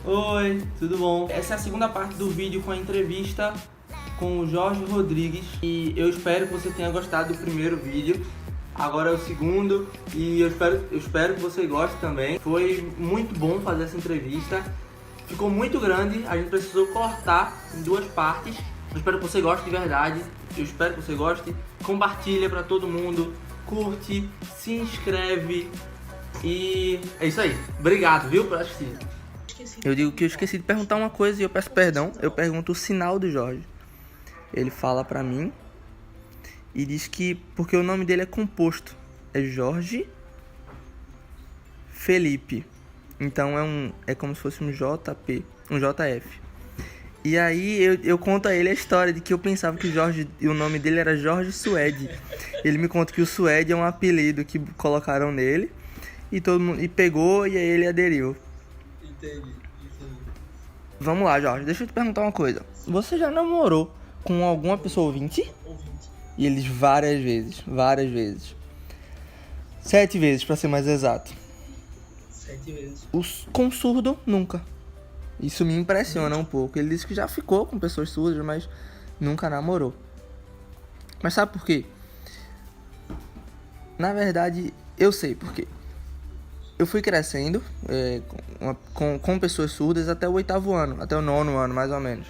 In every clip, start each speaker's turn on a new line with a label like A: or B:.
A: Oi, tudo bom? Essa é a segunda parte do vídeo com a entrevista com o Jorge Rodrigues e eu espero que você tenha gostado do primeiro vídeo. Agora é o segundo e eu espero que você goste também. Foi muito bom fazer essa entrevista. Ficou muito grande, a gente precisou cortar em duas partes. Eu espero que você goste de verdade. Eu espero que você goste. Compartilha pra todo mundo, curte, se inscreve e é isso aí. Obrigado, viu, por assistir. Eu digo que eu esqueci de perguntar uma coisa e eu peço perdão. Eu pergunto o sinal do Jorge. Ele fala pra mim e diz que porque o nome dele é composto, é Jorge Felipe. Então é como se fosse um JP, um JF. E aí eu conto a ele a história de que eu pensava que o nome dele era Jorge Suede. Ele me conta que o Suede é um apelido que colocaram nele e todo mundo pegou e aí ele aderiu.
B: Entendi.
A: Vamos lá, Jorge, deixa eu te perguntar uma coisa. Você já namorou com alguma pessoa ouvinte?
B: Ouvinte.
A: E eles várias vezes. 7 vezes, pra ser mais exato.
B: 7 vezes.
A: Com surdo, nunca. Isso me impressiona um pouco. Ele disse que já ficou com pessoas surdas, mas nunca namorou. Mas sabe por quê? Na verdade, eu sei por quê. Eu fui crescendo com pessoas surdas até o 8º ano, até o 9º ano, mais ou menos.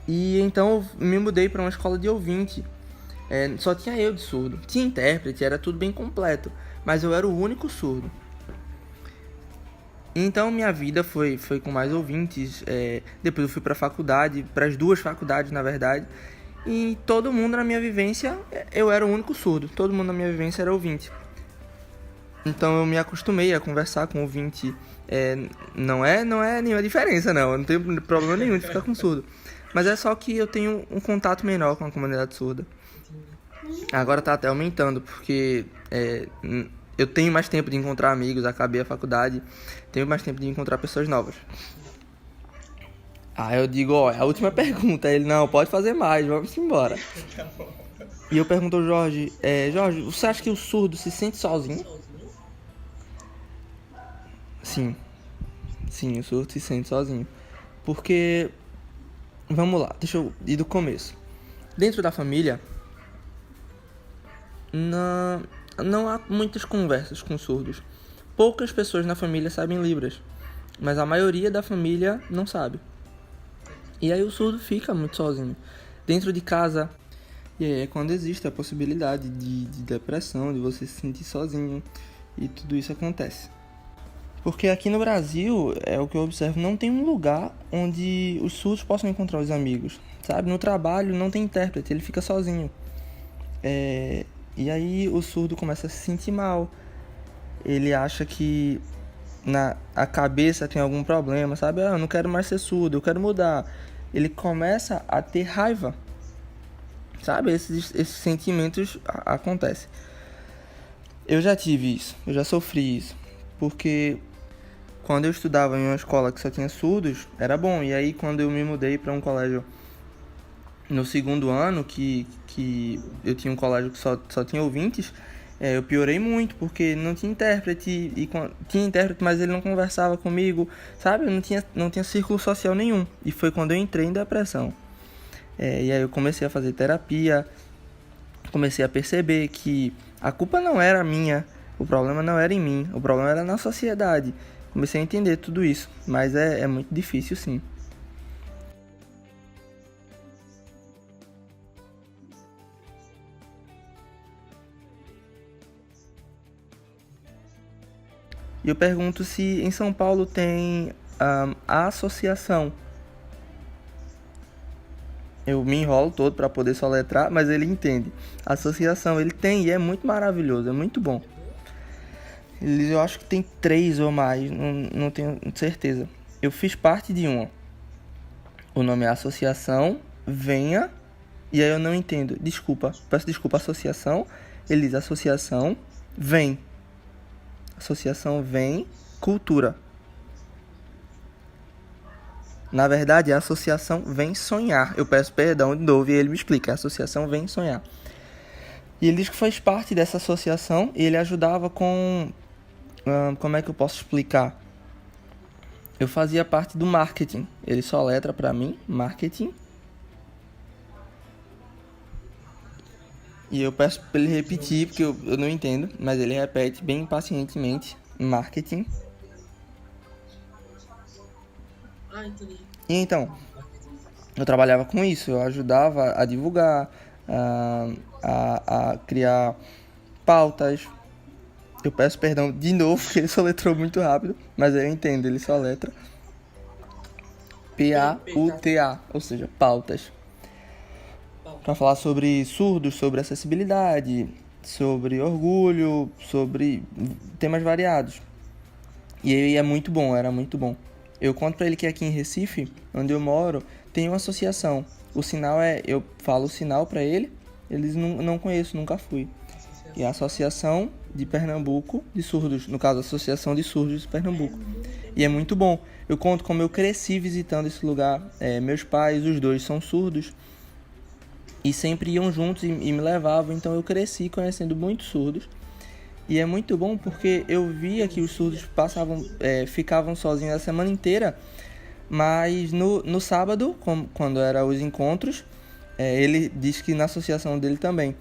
A: E então eu me mudei para uma escola de ouvinte. Só tinha eu de surdo. Tinha intérprete, era tudo bem completo. Mas eu era o único surdo. Então minha vida foi com mais ouvintes. Depois eu fui para a faculdade, para as 2 faculdades, na verdade. E todo mundo na minha vivência, eu era o único surdo. Todo mundo na minha vivência era ouvinte. Então eu me acostumei a conversar com ouvinte. Não é nenhuma diferença, não. Eu não tenho problema nenhum de ficar com surdo. Mas é só que eu tenho um contato menor com a comunidade surda. Agora tá até aumentando, porque eu tenho mais tempo de encontrar amigos, acabei a faculdade, tenho mais tempo de encontrar pessoas novas. Aí eu digo, ó, é a última pergunta. Ele, não, pode fazer mais, vamos embora. E eu pergunto ao Jorge, Jorge, você acha que o surdo se sente sozinho? Sim, o surdo se sente sozinho. Porque, vamos lá, deixa eu ir do começo. Dentro da família, não há muitas conversas com surdos. Poucas pessoas na família sabem Libras, mas a maioria da família não sabe. E aí o surdo fica muito sozinho dentro de casa. E aí é quando existe a possibilidade de depressão, de você se sentir sozinho, e tudo isso acontece. Porque aqui no Brasil, é o que eu observo, não tem um lugar onde os surdos possam encontrar os amigos, sabe? No trabalho não tem intérprete, ele fica sozinho. E aí o surdo começa a se sentir mal, ele acha que a cabeça tem algum problema, sabe? Eu não quero mais ser surdo, eu quero mudar. Ele começa a ter raiva, sabe? Esses sentimentos acontecem. Eu já tive isso, eu já sofri isso, porque quando eu estudava em uma escola que só tinha surdos, era bom. E aí quando eu me mudei para um colégio no 2º ano, que eu tinha um colégio que só tinha ouvintes, eu piorei muito, porque não tinha intérprete, tinha intérprete, mas ele não conversava comigo, sabe? Eu não tinha círculo social nenhum. E foi quando eu entrei em depressão. E aí eu comecei a fazer terapia, comecei a perceber que a culpa não era minha, o problema não era em mim, o problema era na sociedade. Comecei a entender tudo isso, mas é muito difícil, sim. E eu pergunto se em São Paulo tem a associação. Eu me enrolo todo para poder soletrar, mas ele entende. A associação, ele tem e é muito maravilhoso, é muito bom. Eu acho que tem 3 ou mais, não tenho certeza. Eu fiz parte de uma. O nome é Associação Venha, e aí eu não entendo. Peço desculpa, associação. Ele diz Associação Vem. Associação Vem Cultura. Na verdade, a associação Vem Sonhar. Eu peço perdão de novo e ele me explica. A associação Vem Sonhar. E ele diz que faz parte dessa associação e ele ajudava com... como é que eu posso explicar? eu fazia parte do marketing. Ele soletra pra mim, marketing. E eu peço pra ele repetir, porque eu não entendo, mas ele repete bem pacientemente, marketing.
B: Ah, entendi.
A: E então, eu trabalhava com isso, eu ajudava a divulgar, a criar pautas. Eu peço perdão de novo, porque ele soletrou muito rápido, mas eu entendo, ele soletra P-A-U-T-A, ou seja, pautas. Para falar sobre surdos, sobre acessibilidade, sobre orgulho, sobre temas variados. E aí é muito bom, era muito bom. Eu conto pra ele que aqui em Recife, onde eu moro, tem uma associação. O sinal eu falo o sinal pra ele, eles não conheço, nunca fui. E a Associação de Pernambuco de Surdos, no caso, a Associação de Surdos de Pernambuco. E é muito bom. Eu conto como eu cresci visitando esse lugar. Meus pais, os dois, são surdos. E sempre iam juntos e me levavam, então eu cresci conhecendo muitos surdos. E é muito bom porque eu via que os surdos ficavam sozinhos a semana inteira, mas no sábado, quando eram os encontros, ele disse que na associação dele também.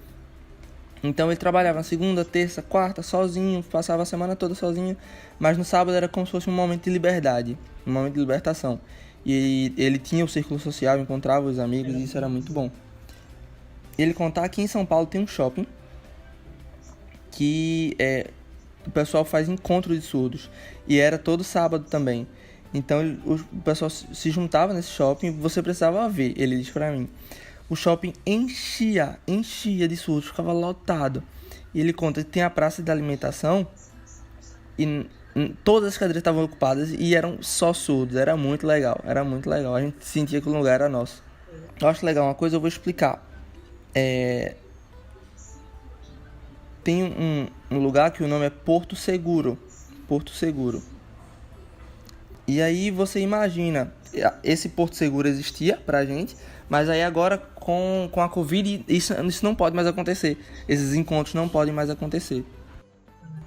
A: Então ele trabalhava na segunda, terça, quarta, sozinho, passava a semana toda sozinho, mas no sábado era como se fosse um momento de liberdade, um momento de libertação. E ele tinha o círculo social, encontrava os amigos, e isso era muito bom. Ele contar que em São Paulo tem um shopping que o pessoal faz encontro de surdos. E era todo sábado também. Então o pessoal se juntava nesse shopping e você precisava ver, ele disse pra mim. O shopping enchia de surdos, ficava lotado. E ele conta que tem a praça de alimentação e todas as cadeiras estavam ocupadas e eram só surdos. Era muito legal. A gente sentia que o lugar era nosso. Eu acho legal uma coisa, eu vou explicar. Tem um lugar que o nome é Porto Seguro. E aí você imagina, esse Porto Seguro existia pra gente, mas aí agora com a Covid isso não pode mais acontecer. Esses encontros não podem mais acontecer.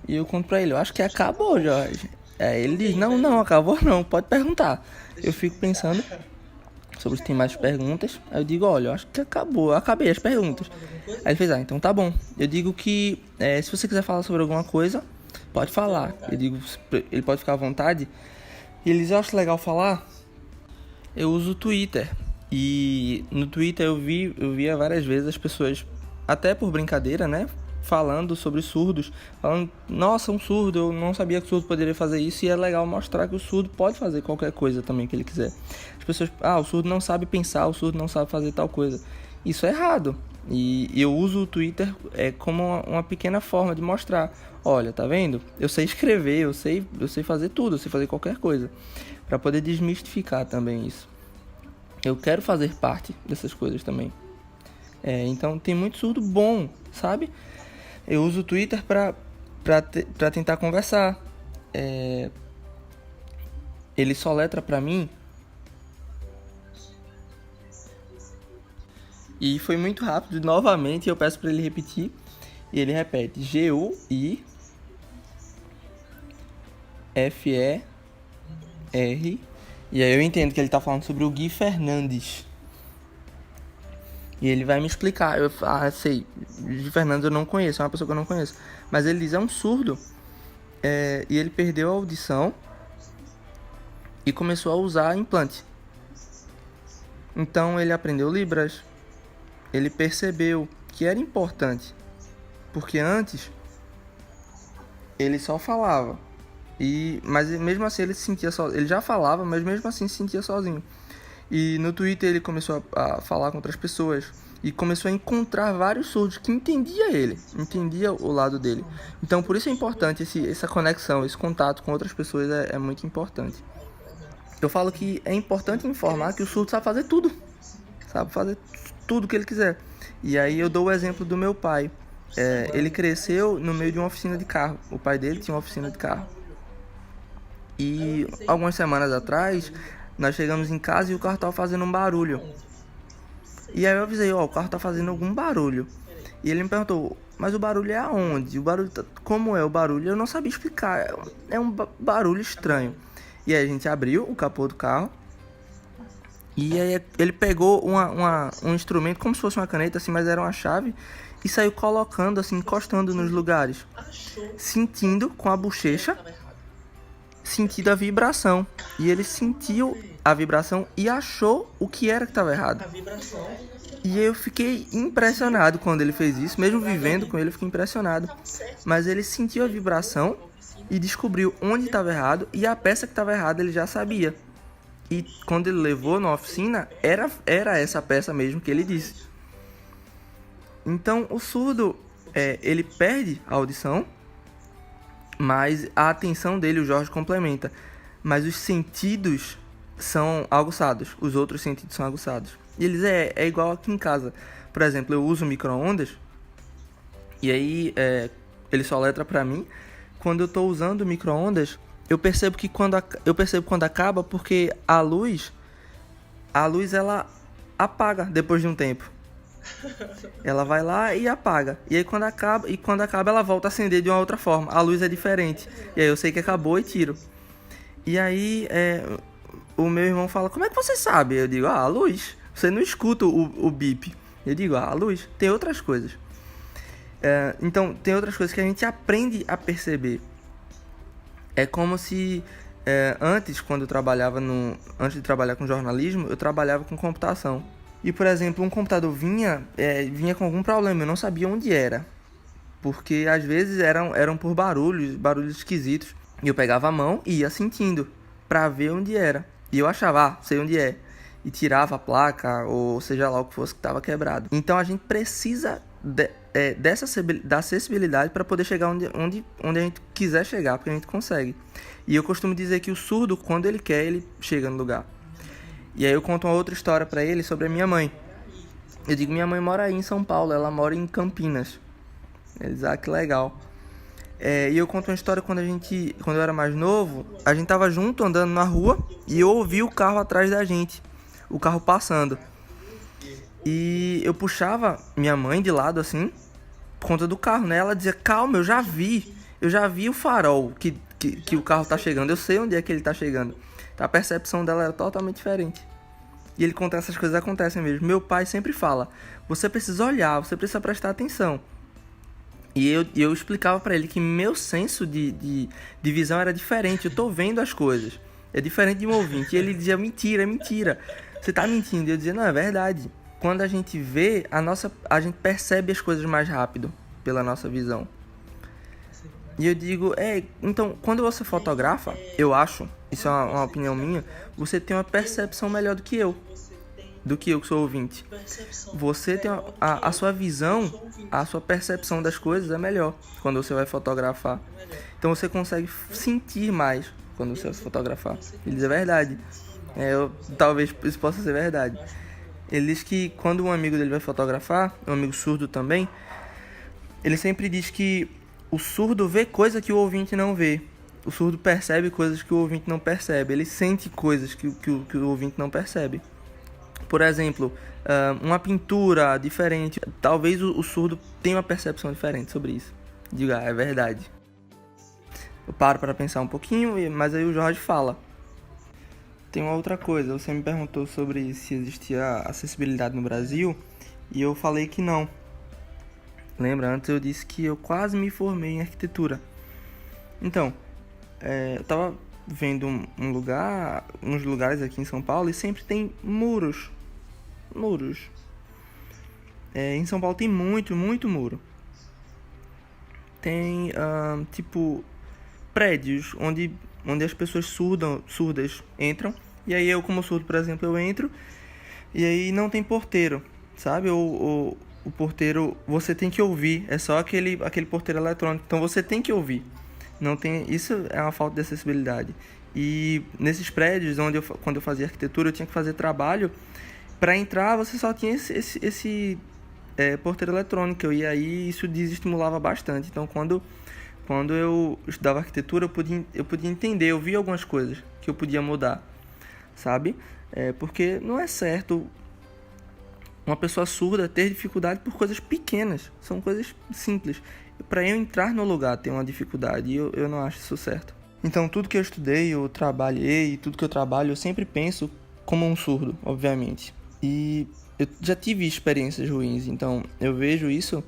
A: E eu conto pra ele, eu acho que acabou, Jorge. Ele diz, não, acabou não, pode perguntar. Eu fico pensando sobre se tem mais perguntas. Aí eu digo, olha, eu acho que acabou, eu acabei as perguntas. Aí ele fez, então tá bom. Eu digo que se você quiser falar sobre alguma coisa, pode falar. Eu digo, ele pode ficar à vontade. E eles acham legal falar. Eu uso o Twitter. E no Twitter eu via várias vezes as pessoas, até por brincadeira, né? Falando sobre surdos, falando, nossa, um surdo, eu não sabia que o surdo poderia fazer isso. E é legal mostrar que o surdo pode fazer qualquer coisa também que ele quiser. As pessoas, o surdo não sabe pensar, o surdo não sabe fazer tal coisa. Isso é errado. E eu uso o Twitter como uma pequena forma de mostrar, olha, tá vendo? Eu sei escrever, eu sei fazer tudo, eu sei fazer qualquer coisa. Pra poder desmistificar também isso. Eu quero fazer parte dessas coisas também. Então tem muito surdo bom, sabe? Eu uso o Twitter pra tentar conversar. Ele soletra pra mim. E foi muito rápido. Novamente eu peço pra ele repetir. E ele repete. G-U-I-F-E-R. E aí eu entendo que ele tá falando sobre o Gui Fernandes. E ele vai me explicar. Eu sei, Gui Fernandes eu não conheço, é uma pessoa que eu não conheço. Mas ele diz, é um surdo. E ele perdeu a audição e começou a usar implante. Então ele aprendeu Libras. Ele percebeu que era importante. Porque antes ele só falava. Mas mesmo assim ele se sentia sozinho. Ele já falava, mas mesmo assim se sentia sozinho. E no Twitter ele começou a falar com outras pessoas. E começou a encontrar vários surdos que entendia o lado dele. Então por isso é importante essa conexão, esse contato com outras pessoas é muito importante. Eu falo que é importante informar que o surdo sabe fazer tudo. Sabe fazer tudo que ele quiser. E aí eu dou o exemplo do meu pai. Ele cresceu no meio de uma oficina de carro. O pai dele tinha uma oficina de carro. E algumas semanas atrás, nós chegamos em casa e o carro estava fazendo um barulho. E aí eu avisei, o carro está fazendo algum barulho. E ele me perguntou, mas o barulho é aonde? Como é o barulho? Eu não sabia explicar, é um barulho estranho. E aí a gente abriu o capô do carro. E aí ele pegou um instrumento, como se fosse uma caneta, assim, mas era uma chave. E saiu colocando, assim, encostando nos lugares. Sentindo com a bochecha, sentindo a vibração. E ele sentiu a vibração e achou o que era que estava errado. E eu fiquei impressionado quando ele fez isso. Mesmo vivendo com ele, eu fiquei impressionado. Mas ele sentiu a vibração e descobriu onde estava errado. E a peça que estava errada ele já sabia. E quando ele levou na oficina, era essa peça mesmo que ele disse. Então o surdo, ele perde a audição, mas a atenção dele, o Jorge complementa. Mas os sentidos são aguçados, os outros sentidos são aguçados. E eles é igual aqui em casa. Por exemplo, eu uso micro-ondas, e aí ele soletra pra mim. Quando eu tô usando o micro-ondas, eu percebo quando acaba, porque a luz ela apaga depois de um tempo. Ela vai lá e apaga. E aí quando acaba ela volta a acender de uma outra forma. A luz é diferente. E aí eu sei que acabou e tiro. E aí o meu irmão fala: como é que você sabe? Eu digo: a luz. Você não escuta o bip. Eu digo: a luz. Tem outras coisas. Então tem outras coisas que a gente aprende a perceber. É como se antes de trabalhar com jornalismo, eu trabalhava com computação. E, por exemplo, um computador vinha com algum problema, eu não sabia onde era. Porque às vezes eram por barulhos esquisitos. E eu pegava a mão e ia sentindo pra ver onde era. E eu achava, sei onde é. E tirava a placa, ou seja lá o que fosse que estava quebrado. Então a gente precisa da acessibilidade para poder chegar onde a gente quiser chegar, porque a gente consegue. E eu costumo dizer que o surdo, quando ele quer, ele chega no lugar. E aí eu conto uma outra história para ele sobre a minha mãe. Eu digo: minha mãe mora aí em São Paulo, ela mora em Campinas. Eles: ah, que legal. E eu conto uma história quando eu era mais novo, a gente tava junto andando na rua e eu ouvi o carro atrás da gente, o carro passando. E eu puxava minha mãe de lado assim, por conta do carro, né? Ela dizia: calma, eu já vi o farol que o carro tá chegando, eu sei onde é que ele tá chegando. Então, a percepção dela era totalmente diferente. E ele conta: essas coisas acontecem mesmo. Meu pai sempre fala: você precisa olhar, você precisa prestar atenção. E eu explicava pra ele que meu senso de visão era diferente. Eu tô vendo as coisas. É diferente de um ouvinte. E ele dizia: mentira, é mentira. Você tá mentindo. E eu dizia: não, é verdade. Quando a gente vê, a gente percebe as coisas mais rápido pela nossa visão. E eu digo: então, quando você fotografa, eu acho, isso é uma opinião minha, você tem uma percepção melhor do que eu que sou ouvinte. Você tem a sua visão, a sua percepção das coisas é melhor quando você vai fotografar. Então você consegue sentir mais quando você vai fotografar. Ele diz: é verdade. Talvez isso possa ser verdade. Ele diz que quando um amigo dele vai fotografar, um amigo surdo também, ele sempre diz que o surdo vê coisas que o ouvinte não vê. O surdo percebe coisas que o ouvinte não percebe. Ele sente coisas que o ouvinte não percebe. Por exemplo, uma pintura diferente. Talvez o surdo tenha uma percepção diferente sobre isso. Diga: é verdade. Eu paro para pensar um pouquinho, mas aí o Jorge fala. Tem uma outra coisa. Você me perguntou sobre se existia acessibilidade no Brasil, e eu falei que não. Lembra? Antes eu disse que eu quase me formei em arquitetura. Então, eu tava vendo uns lugares aqui em São Paulo, e sempre tem muros. Em São Paulo tem muito muro. Tem, prédios onde as pessoas surdas entram. E aí eu, como surdo, por exemplo, eu entro, e aí não tem porteiro, sabe? O porteiro, você tem que ouvir. É só aquele porteiro eletrônico. Então você tem que ouvir. Não tem, isso é uma falta de acessibilidade. E nesses prédios, quando eu fazia arquitetura, eu tinha que fazer trabalho. Para entrar, você só tinha esse porteiro eletrônico. E aí isso desestimulava bastante. Então, quando eu estudava arquitetura, eu podia entender, eu via algumas coisas que eu podia mudar, sabe? Porque não é certo uma pessoa surda ter dificuldade por coisas pequenas. São coisas simples. Para eu entrar no lugar ter uma dificuldade, eu não acho isso certo. Então, tudo que eu estudei, eu trabalhei, tudo que eu trabalho, eu sempre penso como um surdo, obviamente. E eu já tive experiências ruins, então eu vejo isso,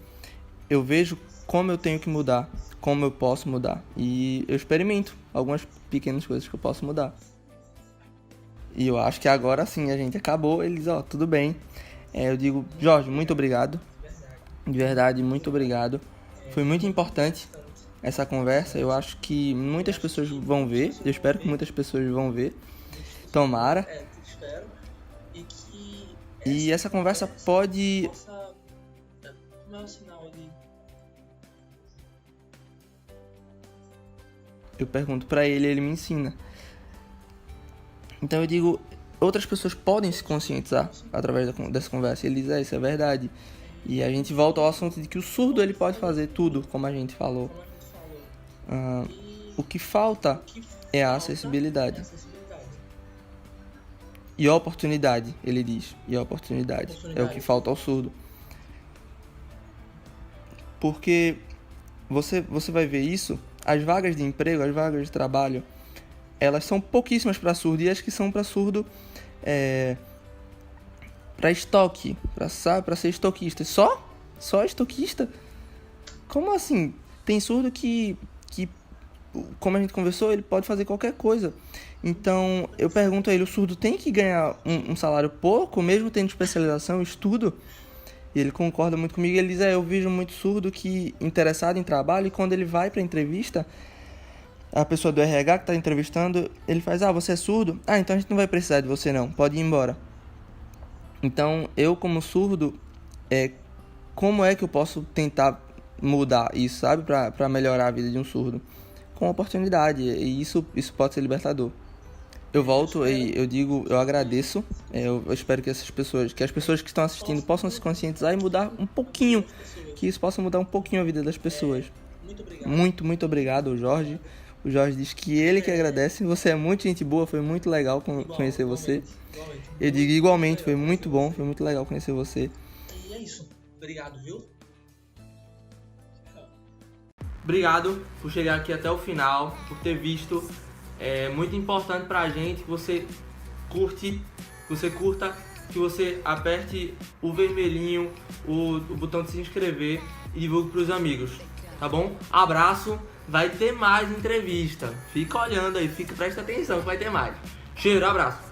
A: eu vejo como eu tenho que mudar, como eu posso mudar. E eu experimento algumas pequenas coisas que eu posso mudar. E eu acho que agora sim a gente acabou, eles, tudo bem. Eu digo, Jorge, muito obrigado. De verdade, muito obrigado. Foi muito importante essa conversa. Eu acho que muitas pessoas vão ver. Eu espero que muitas pessoas vão ver. Tomara.
B: Espero. E que
A: E essa conversa pode...
B: possa... Como é o sinal ali?
A: Eu pergunto pra ele, ele me ensina. Então eu digo, outras pessoas podem se conscientizar através dessa conversa. Ele diz, isso é verdade. E a gente volta ao assunto de que o surdo ele pode fazer tudo, como a gente falou. O que falta é a acessibilidade. E a oportunidade, ele diz. E a oportunidade é o que falta ao surdo. Porque você vai ver isso, as vagas de emprego, as vagas de trabalho, elas são pouquíssimas para surdo, e as que são para surdo para estoque, para ser estoquista. Só estoquista? Como assim? Tem surdo que, como a gente conversou, ele pode fazer qualquer coisa. Então, eu pergunto a ele, o surdo tem que ganhar um salário pouco, mesmo tendo especialização, estudo? E ele concorda muito comigo. Ele diz, eu vejo muito surdo que interessado em trabalho, e quando ele vai para entrevista, a pessoa do RH que está entrevistando, ele faz, você é surdo? Então a gente não vai precisar de você não, pode ir embora. Então, eu como surdo, como é que eu posso tentar mudar isso, sabe? Pra melhorar a vida de um surdo? Com oportunidade, e isso pode ser libertador. Eu volto e eu digo, eu agradeço, eu espero que as pessoas que estão assistindo possam se conscientizar e mudar um pouquinho, que isso possa mudar um pouquinho a vida das pessoas. Muito obrigado, Jorge. O Jorge diz que ele que agradece, você é muito gente boa, foi muito legal conhecer você. Eu digo igualmente, foi muito bom, foi muito legal conhecer você.
B: E é isso, obrigado, viu?
A: Obrigado por chegar aqui até o final, por ter visto. É muito importante pra gente que você curta, que você aperte o vermelhinho, o botão de se inscrever e divulgue pros amigos, tá bom? Abraço, vai ter mais entrevista. Fica olhando aí, presta atenção que vai ter mais. Cheiro, abraço.